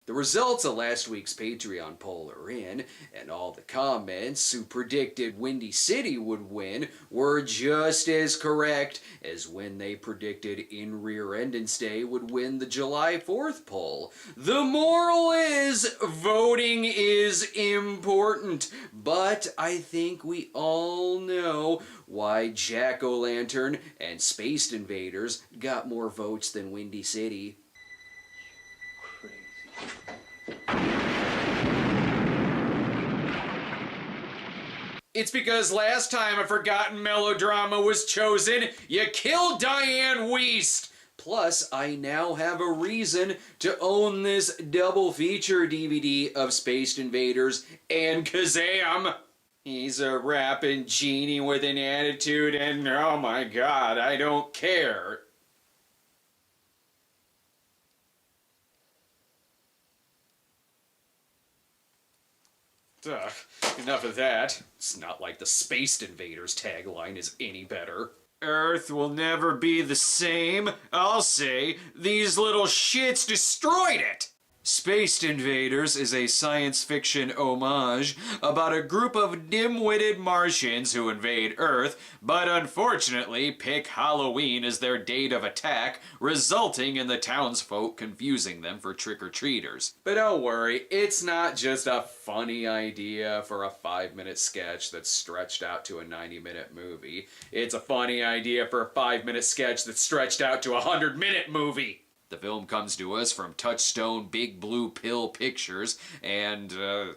The results of last week's Patreon poll are in, and all the comments who predicted Windy City would win were just as correct as when they predicted In Rear-Endance Day would win the July 4th poll. The moral is, voting is important, but I think we all know why Jack-O-Lantern and Space Invaders got more votes than Windy City. It's because last time a forgotten melodrama was chosen, you killed Diane Wiest! Plus, I now have a reason to own this double feature DVD of Space Invaders and Kazam! He's a rapping genie with an attitude and, oh my god, I don't care. Ugh, enough of that. It's not like the Space Invaders tagline is any better. Earth will never be the same. I'll say, these little shits destroyed it! Space Invaders is a science fiction homage about a group of dim-witted Martians who invade Earth, but unfortunately pick Halloween as their date of attack, resulting in the townsfolk confusing them for trick-or-treaters. But don't worry, it's not just a funny idea for a 5-minute sketch that's stretched out to a 90-minute movie. It's a funny idea for a 5-minute sketch that's stretched out to a 100-minute movie. The film comes to us from Touchstone Big Blue Pill Pictures and,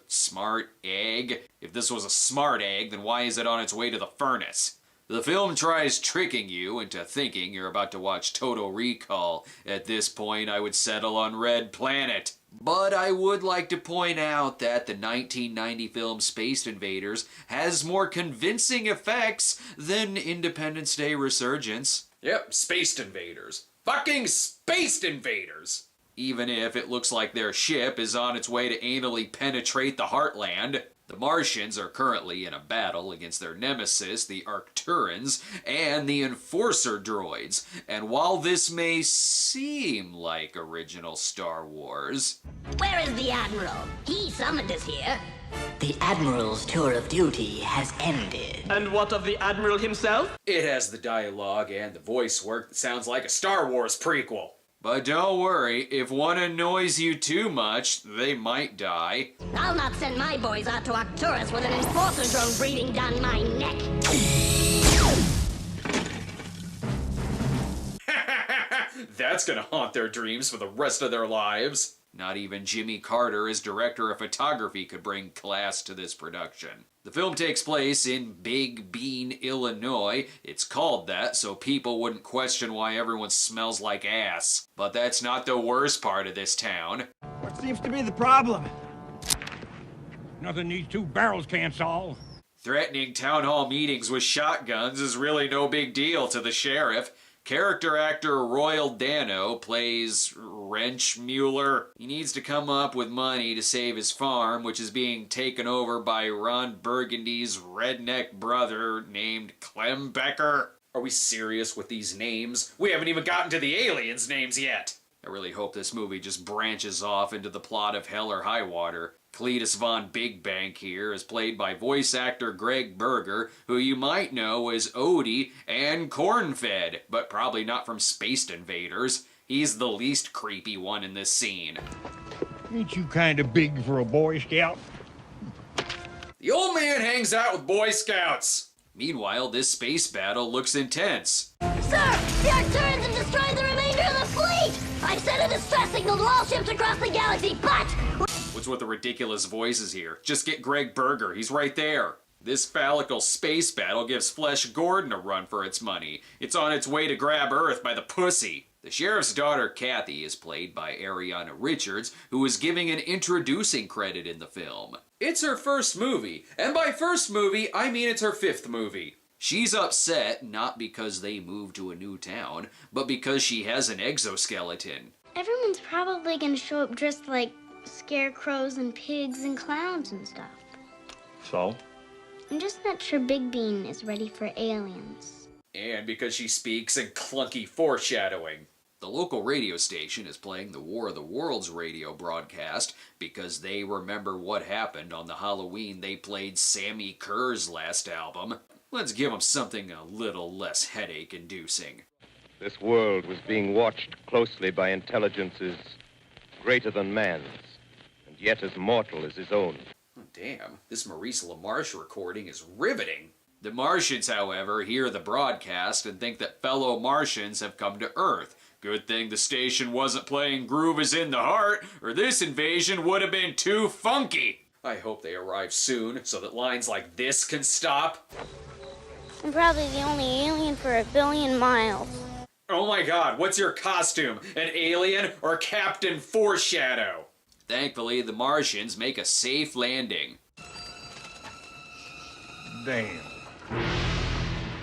Smart Egg. If this was a smart egg, then why is it on its way to the furnace? The film tries tricking you into thinking you're about to watch Total Recall. At this point, I would settle on Red Planet. But I would like to point out that the 1990 film Space Invaders has more convincing effects than Independence Day Resurgence. Yep, Space Invaders. Fucking Space Invaders! Even if it looks like their ship is on its way to anally penetrate the Heartland. The Martians are currently in a battle against their nemesis, the Arcturans, and the Enforcer droids. And while this may seem like original Star Wars... Where is the Admiral? He summoned us here. The Admiral's tour of duty has ended. And what of the Admiral himself? It has the dialogue and the voice work that sounds like a Star Wars prequel. But don't worry, if one annoys you too much, they might die. I'll not send my boys out to Arcturus with an enforcer drone breathing down my neck. That's gonna haunt their dreams for the rest of their lives. Not even Jimmy Carter as director of photography could bring class to this production. The film takes place in Big Bean, Illinois. It's called that so people wouldn't question why everyone smells like ass. But that's not the worst part of this town. What seems to be the problem? Nothing these two barrels can't solve. Threatening town hall meetings with shotguns is really no big deal to the sheriff. Character actor Royal Dano plays Wrench Mueller. He needs to come up with money to save his farm, which is being taken over by Ron Burgundy's redneck brother named Clem Becker. Are we serious with these names? We haven't even gotten to the aliens' names yet. I really hope this movie just branches off into the plot of Hell or High Water. Cletus Von Big Bank here is played by voice actor Greg Berger, who you might know as Odie and Cornfed, but probably not from Space Invaders. He's the least creepy one in this scene. Ain't you kind of big for a Boy Scout? The old man hangs out with Boy Scouts. Meanwhile, this space battle looks intense. Sir, the Arcturans have destroyed the remainder of the fleet! I've sent a distress signal to all ships across the galaxy, but... What's with the ridiculous voices here? Just get Greg Berger, he's right there. This phallical space battle gives Flesh Gordon a run for its money. It's on its way to grab Earth by the pussy. The sheriff's daughter, Kathy, is played by Ariana Richards, who is giving an introducing credit in the film. It's her first movie, and by first movie, I mean it's her 5th movie. She's upset not because they moved to a new town, but because she has an exoskeleton. Everyone's probably gonna show up dressed like scarecrows and pigs and clowns and stuff. So? I'm just not sure Big Bean is ready for aliens. And because she speaks in clunky foreshadowing. The The local radio station is playing the War of the Worlds radio broadcast because they remember what happened on the Halloween they played Sammy Kerr's last album. Let's give them something a little less headache-inducing. This world was being watched closely by intelligences greater than man's, and yet as mortal as his own. Oh, damn, this Maurice LaMarche recording is riveting. The Martians, however, hear the broadcast and think that fellow Martians have come to Earth. Good thing the station wasn't playing Groove is in the Heart, or this invasion would have been too funky. I hope they arrive soon, so that lines like this can stop. I'm probably the only alien for 1 billion miles. Oh my god, what's your costume? An alien or Captain Foreshadow? Thankfully, the Martians make a safe landing. Damn.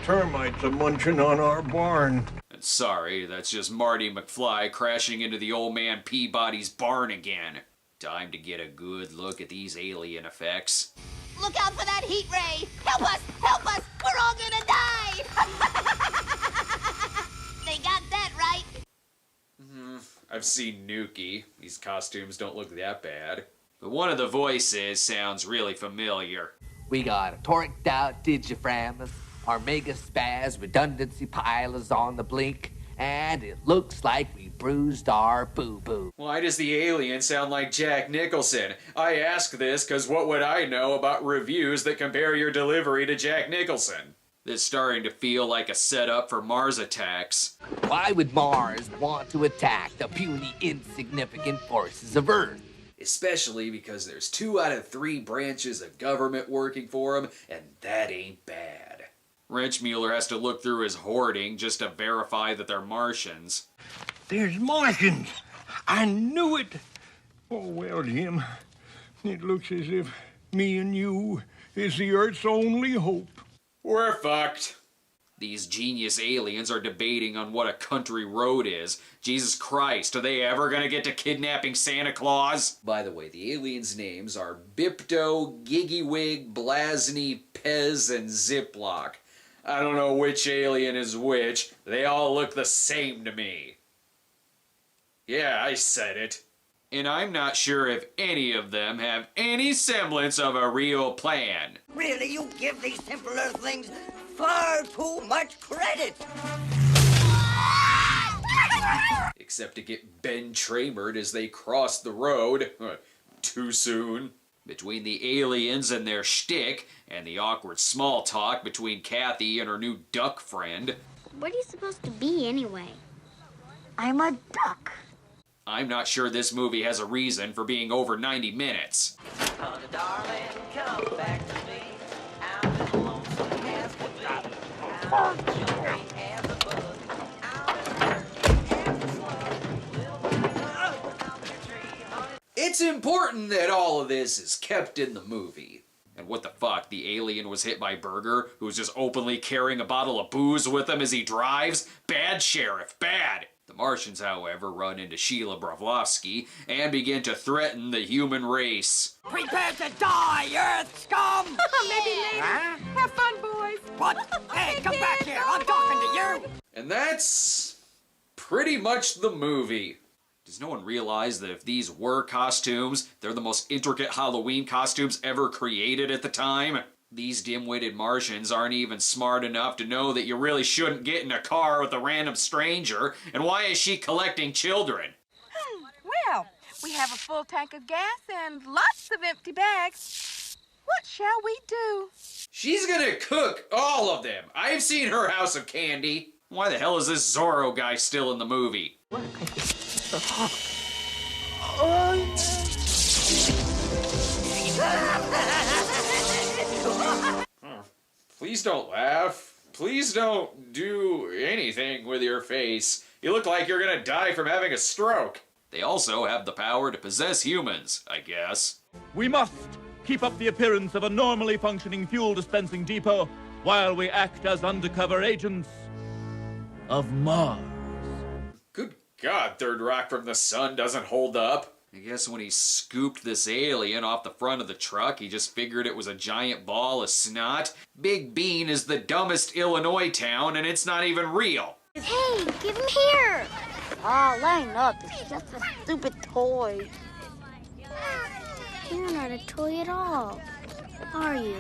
Termites are munching on our barn. And sorry, that's just Marty McFly crashing into the old man Peabody's barn again. Time to get a good look at these alien effects. Look out for that heat ray! Help us! Help us! We're all gonna die! They got that right. I've seen Nuki. These costumes don't look that bad. But one of the voices sounds really familiar. We got a torqued out digiframus, our mega spaz redundancy pile is on the blink, and it looks like we bruised our boo-boo. Why does the alien sound like Jack Nicholson? I ask this because what would I know about reviews that compare your delivery to Jack Nicholson? It's starting to feel like a setup for Mars attacks. Why would Mars want to attack the puny, insignificant forces of Earth? Especially because there's 2 out of 3 branches of government working for him, and that ain't bad. Wrenchmuller has to look through his hoarding just to verify that they're Martians. There's Martians. I knew it. Oh, well, Jim, it looks as if me and you is the Earth's only hope. We're fucked. These genius aliens are debating on what a country road is. Jesus Christ, are they ever gonna get to kidnapping Santa Claus? By the way, the aliens' names are Bipto, Gigglywig, Blasny, Pez, and Ziploc. I don't know which alien is which. They all look the same to me. Yeah, I said it. And I'm not sure if any of them have any semblance of a real plan. Really, you give these simple earthlings far too much credit. Except to get Ben Tramered as they cross the road. Too soon. Between the aliens and their shtick, and the awkward small talk between Kathy and her new duck friend. What are you supposed to be anyway? I'm a duck. I'm not sure this movie has a reason for being over 90 minutes. It's important that all of this is kept in the movie. And what the fuck, the alien was hit by Burger, who's just openly carrying a bottle of booze with him as he drives? Bad sheriff, bad! The Martians, however, run into Sheila Bravlovsky and begin to threaten the human race. Prepare to die, Earth scum! Maybe later. Have fun, boys. What? Hey, come back here. I'm talking to you. And that's pretty much the movie. Does no one realize that if these were costumes, they're the most intricate Halloween costumes ever created at the time? These dim-witted Martians aren't even smart enough to know that you really shouldn't get in a car with a random stranger, and why is she collecting children? Well, we have a full tank of gas and lots of empty bags. What shall we do? She's gonna cook all of them. I've seen her house of candy. Why the hell is this Zorro guy still in the movie? Please don't laugh. Please don't do anything with your face. You look like you're gonna die from having a stroke. They also have the power to possess humans, I guess. We must keep up the appearance of a normally functioning fuel dispensing depot while we act as undercover agents of Mars. Good God, Third Rock from the Sun doesn't hold up. I guess when he scooped this alien off the front of the truck, he just figured it was a giant ball of snot. Big Bean is the dumbest Illinois town, and it's not even real. Hey, give him here! Oh, line up. It's just a stupid toy. You're not a toy at all, are you?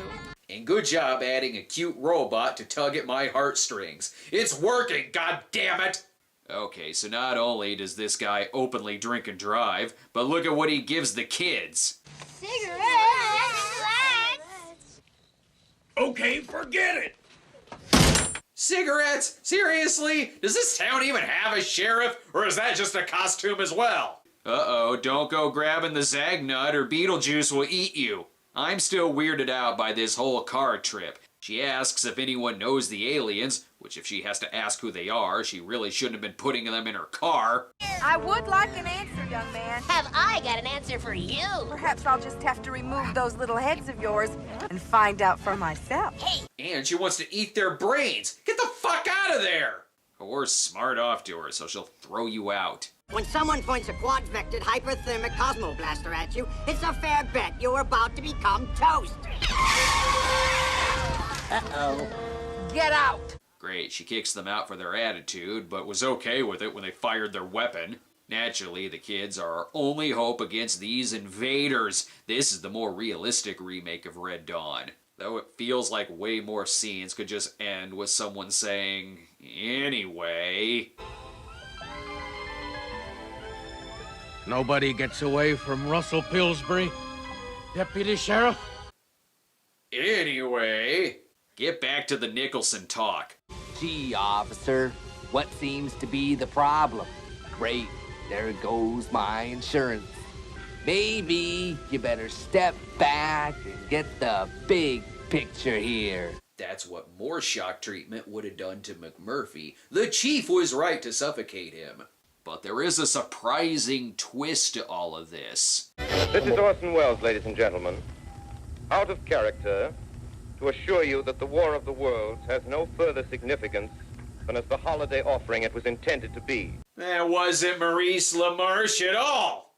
And good job adding a cute robot to tug at my heartstrings. It's working, goddammit! Okay, so not only does this guy openly drink and drive, but look at what he gives the kids. Cigarettes! Okay, forget it. Cigarettes? Seriously? Does this town even have a sheriff, or is that just a costume as well? Uh-oh, don't go grabbing the Zagnut or Beetlejuice will eat you. I'm still weirded out by this whole car trip. She asks if anyone knows the aliens, which if she has to ask who they are, she really shouldn't have been putting them in her car. I would like an answer, young man. Have I got an answer for you? Perhaps I'll just have to remove those little heads of yours and find out for myself. Hey! And she wants to eat their brains. Get the fuck out of there! Or smart off to her so she'll throw you out. When someone points a quad-vectored hyperthermic cosmoblaster at you, it's a fair bet you're about to become toast. Uh-oh. Get out! Great, she kicks them out for their attitude, but was okay with it when they fired their weapon. Naturally, the kids are our only hope against these invaders. This is the more realistic remake of Red Dawn. Though it feels like way more scenes could just end with someone saying, anyway. Nobody gets away from Russell Pillsbury, Deputy Sheriff. Anyway, get back to the Nicholson talk. Gee, officer, what seems to be the problem? Great, there goes my insurance. Maybe you better step back and get the big picture here. That's what more shock treatment would have done to McMurphy. The chief was right to suffocate him. But there is a surprising twist to all of this. This is Orson Welles, ladies and gentlemen. Out of character, to assure you that the War of the Worlds has no further significance than as the holiday offering it was intended to be. That wasn't Maurice LaMarche at all!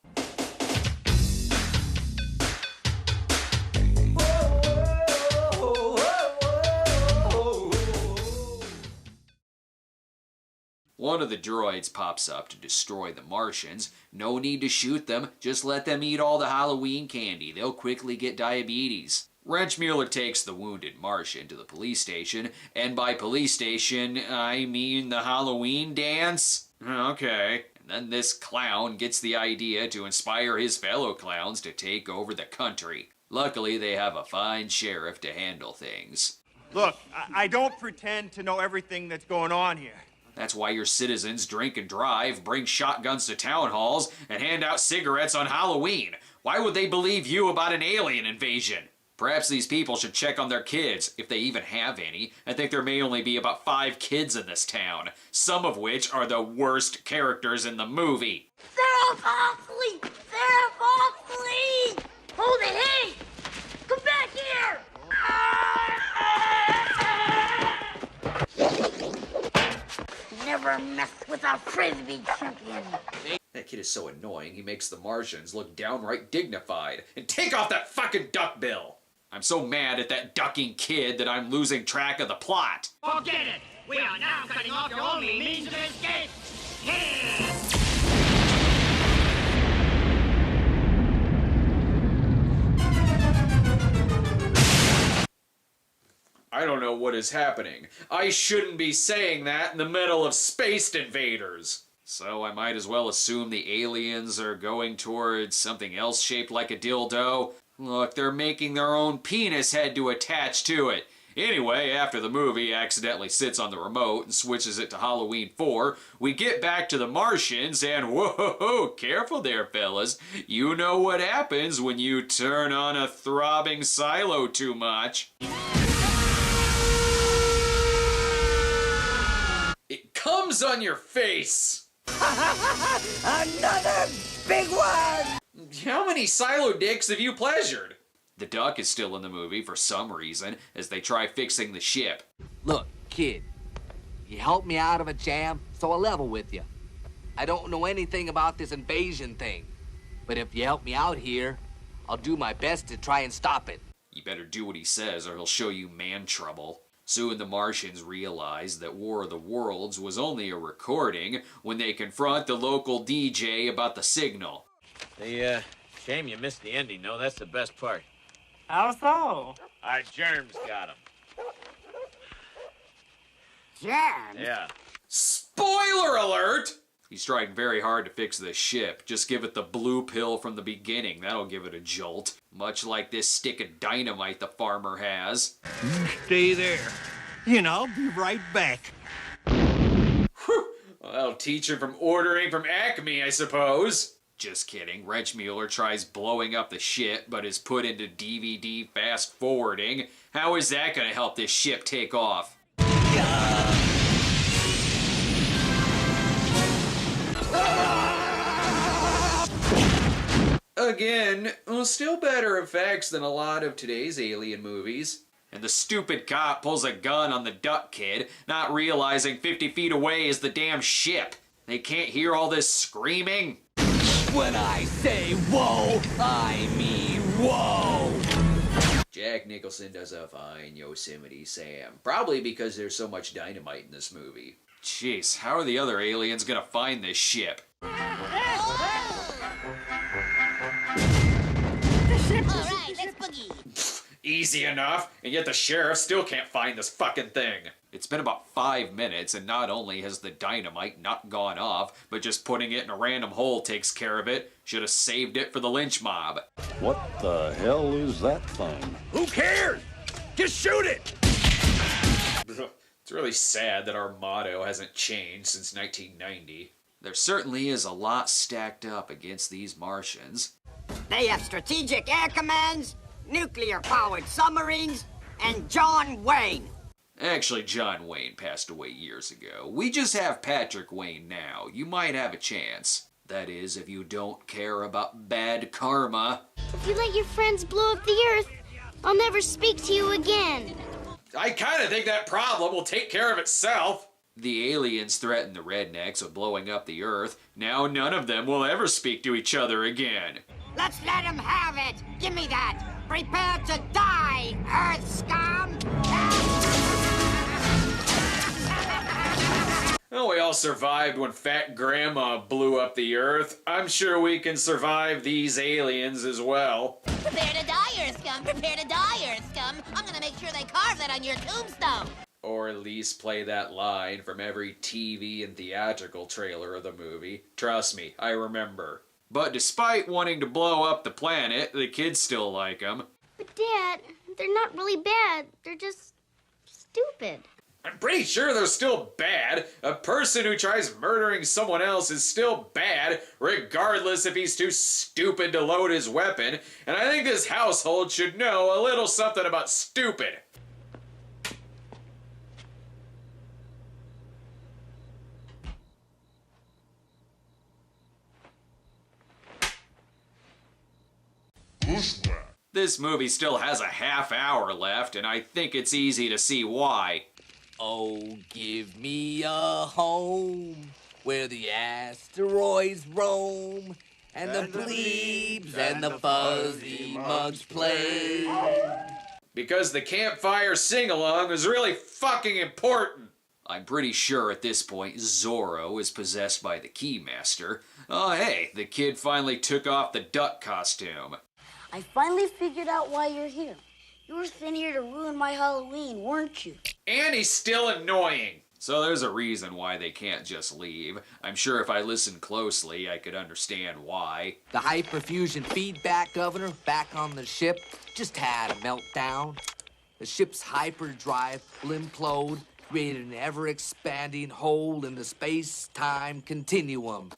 One of the droids pops up to destroy the Martians. No need to shoot them, just let them eat all the Halloween candy. They'll quickly get diabetes. Wrenchmuller takes the wounded Martian to the police station, and by police station, I mean the Halloween dance? Okay. And then this clown gets the idea to inspire his fellow clowns to take over the country. Luckily, they have a fine sheriff to handle things. Look, I don't pretend to know everything that's going on here. That's why your citizens drink and drive, bring shotguns to town halls, and hand out cigarettes on Halloween. Why would they believe you about an alien invasion? Perhaps these people should check on their kids, if they even have any. I think there may only be about 5 kids in this town, some of which are the worst characters in the movie. Sarah Foxley! Sarah Foxley! Hold it, hey! Come back here! Never mess with a Frisbee champion. That kid is so annoying, he makes the Martians look downright dignified. And take off that fucking duck bill! I'm so mad at that ducking kid that I'm losing track of the plot. Forget it! We are now cutting off your only means of escape! I don't know what is happening. I shouldn't be saying that in the middle of Spaced Invaders. So I might as well assume the aliens are going towards something else shaped like a dildo. Look, they're making their own penis head to attach to it. Anyway, after the movie accidentally sits on the remote and switches it to Halloween 4, we get back to the Martians and whoa, careful there, fellas. You know what happens when you turn on a throbbing silo too much. It comes on your face! Another big one! How many silo dicks have you pleasured? The duck is still in the movie for some reason as they try fixing the ship. Look, kid, you helped me out of a jam, so I'll level with you. I don't know anything about this invasion thing, but if you help me out here, I'll do my best to try and stop it. You better do what he says or he'll show you man trouble. Soon the Martians realized that War of the Worlds was only a recording when they confront the local DJ about the signal. Shame you missed the ending, though. That's the best part. How so? Our germs got him. Germs? Yeah. Spoiler alert! He's trying very hard to fix this ship. Just give it the blue pill from the beginning. That'll give it a jolt. Much like this stick of dynamite the farmer has. You stay there. And I'll be right back. Whew. Well, that'll teach him from ordering from Acme, I suppose. Just kidding. Wrenchmuller tries blowing up the ship, but is put into DVD fast forwarding. How is that going to help this ship take off? Again, well, still better effects than a lot of today's alien movies. And the stupid cop pulls a gun on the duck kid, not realizing 50 feet away is the damn ship. They can't hear all this screaming. When I say whoa, I mean whoa! Jack Nicholson does a fine Yosemite Sam. Probably because there's so much dynamite in this movie. Jeez, how are the other aliens gonna find this ship? Alright, let's boogie. Easy enough, and yet the sheriff still can't find this fucking thing. It's been about 5 minutes, and not only has the dynamite not gone off, but just putting it in a random hole takes care of it. Should have saved it for the lynch mob. What the hell is that thing? Who cares? Just shoot it! It's really sad that our motto hasn't changed since 1990. There certainly is a lot stacked up against these Martians. They have strategic air commands, nuclear-powered submarines, and John Wayne. Actually, John Wayne passed away years ago. We just have Patrick Wayne now. You might have a chance. That is, if you don't care about bad karma. If you let your friends blow up the Earth, I'll never speak to you again. I kind of think that problem will take care of itself. The aliens threaten the rednecks with blowing up the Earth. Now none of them will ever speak to each other again. Let's let him have it. Give me that. Prepare to die, Earth scum. Well, we all survived when Fat Grandma blew up the Earth. I'm sure we can survive these aliens as well. Prepare to die, Earth scum. Prepare to die, Earth scum. I'm gonna make sure they carve that on your tombstone. Or at least play that line from every TV and theatrical trailer of the movie. Trust me, I remember. But despite wanting to blow up the planet, the kids still like them. But Dad, they're not really bad. They're just stupid. I'm pretty sure they're still bad. A person who tries murdering someone else is still bad, regardless if he's too stupid to load his weapon. And I think this household should know a little something about stupid. This movie still has a half hour left, and I think it's easy to see why. Oh, give me a home where the asteroids roam and the plebes and the fuzzy mugs play. Because the campfire sing-along is really fucking important. I'm pretty sure at this point Zorro is possessed by the Keymaster. Oh hey, the kid finally took off the duck costume. I finally figured out why you're here. You were sent here to ruin my Halloween, weren't you? And he's still annoying. So there's a reason why they can't just leave. I'm sure if I listened closely, I could understand why. The hyperfusion feedback governor back on the ship just had a meltdown. The ship's hyperdrive will implode, creating an ever-expanding hole in the space-time continuum.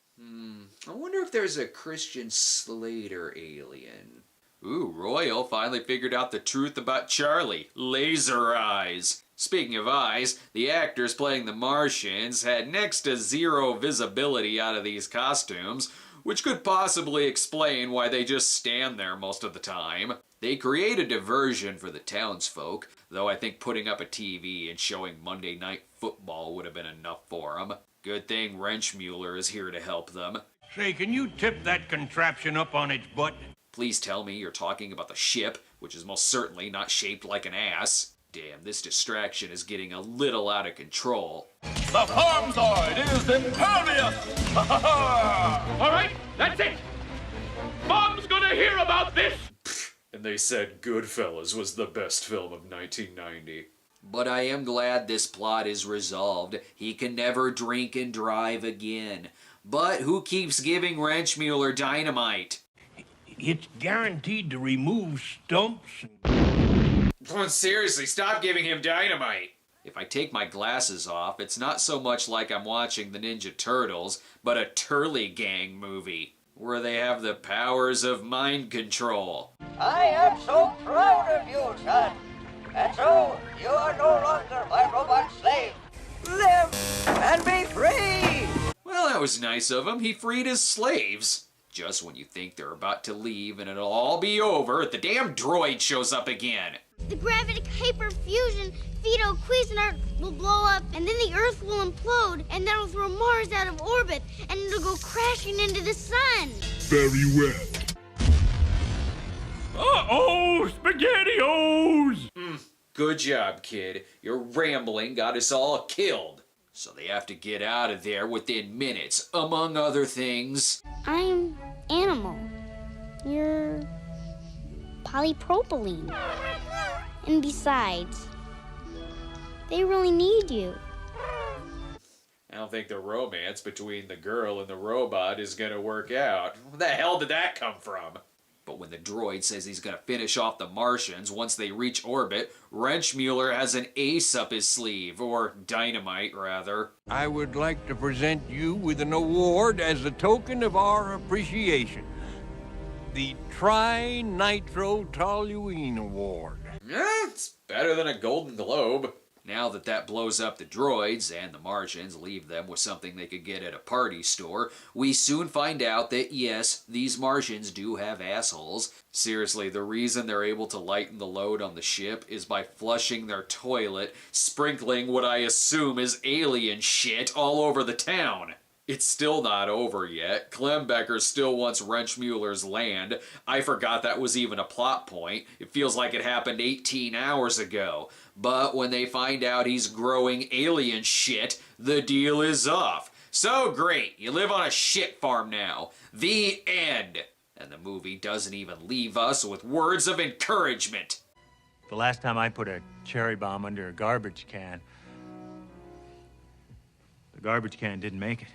I wonder if there's a Christian Slater alien. Ooh, Royal finally figured out the truth about Charlie. Laser eyes. Speaking of eyes, the actors playing the Martians had next to zero visibility out of these costumes, which could possibly explain why they just stand there most of the time. They create a diversion for the townsfolk, though I think putting up a TV and showing Monday Night Football would have been enough for them. Good thing Wrenchmuller is here to help them. Say, can you tip that contraption up on its butt? Please tell me you're talking about the ship, which is most certainly not shaped like an ass. Damn, this distraction is getting a little out of control. The Farmzoid is impervious! All right, that's it! Mom's gonna hear about this! And they said Goodfellas was the best film of 1990. But I am glad this plot is resolved. He can never drink and drive again. But who keeps giving Wrenchmuller dynamite? It's guaranteed to remove stumps. Seriously, stop giving him dynamite. If I take my glasses off, it's not so much like I'm watching the Ninja Turtles, but a Turley Gang movie, where they have the powers of mind control. I am so proud of you, son. And so, you are no longer my robot slave. Live and be free! Well, that was nice of him. He freed his slaves. Just when you think they're about to leave and it'll all be over, the damn droid shows up again. The gravitic hyperfusion Fido Cuisinart will blow up, and then the Earth will implode, and that'll throw Mars out of orbit, and it'll go crashing into the sun. Very well. Uh-oh, SpaghettiOs! Good job, kid. Your rambling got us all killed. So they have to get out of there within minutes, among other things. I'm animal. You're polypropylene. And besides, they really need you. I don't think the romance between the girl and the robot is gonna work out. Where the hell did that come from? But when the droid says he's gonna finish off the Martians once they reach orbit, Wrenchmuller has an ace up his sleeve, or dynamite, rather. I would like to present you with an award as a token of our appreciation. The Tri-Nitro-Toluene Award. It's better than a Golden Globe. Now that blows up the droids and the Martians, leave them with something they could get at a party store, we soon find out that yes, these Martians do have assholes. Seriously, the reason they're able to lighten the load on the ship is by flushing their toilet, sprinkling what I assume is alien shit all over the town. It's still not over yet. Klembecker still wants Wrenchmuller's land. I forgot that was even a plot point. It feels like it happened 18 hours ago. But when they find out he's growing alien shit, the deal is off. So great, you live on a shit farm now. The end. And the movie doesn't even leave us with words of encouragement. The last time I put a cherry bomb under a garbage can, the garbage can didn't make it.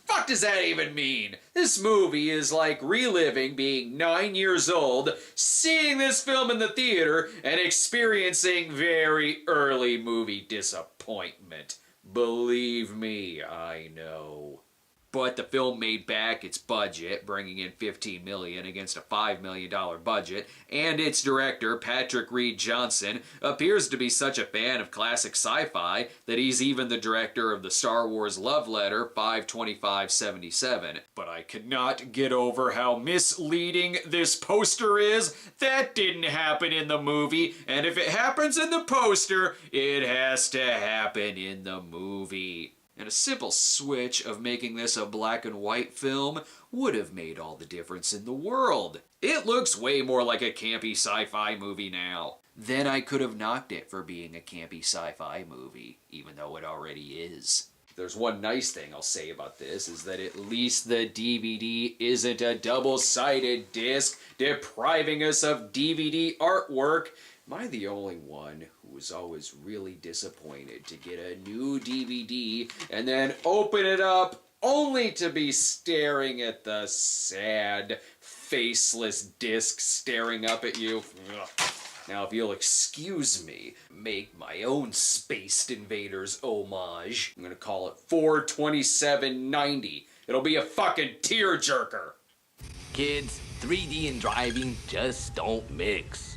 Fuck does that even mean? This movie is like reliving being 9 years old, seeing this film in the theater, and experiencing very early movie disappointment. Believe me, I know. But the film made back its budget, bringing in $15 million against a $5 million budget, and its director, Patrick Reed Johnson, appears to be such a fan of classic sci-fi that he's even the director of the Star Wars love letter 52577. But I cannot get over how misleading this poster is. That didn't happen in the movie, and if it happens in the poster, it has to happen in the movie. And a simple switch of making this a black and white film would have made all the difference in the world. It looks way more like a campy sci-fi movie now. Then I could have knocked it for being a campy sci-fi movie, even though it already is. There's one nice thing I'll say about this, is that at least the DVD isn't a double-sided disc depriving us of DVD artwork. Am I the only one who was always really disappointed to get a new DVD and then open it up only to be staring at the sad, faceless disc staring up at you? Ugh. Now, if you'll excuse me, make my own Spaced Invaders homage. I'm gonna call it 42790. It'll be a fucking tearjerker. Kids, 3D and driving just don't mix.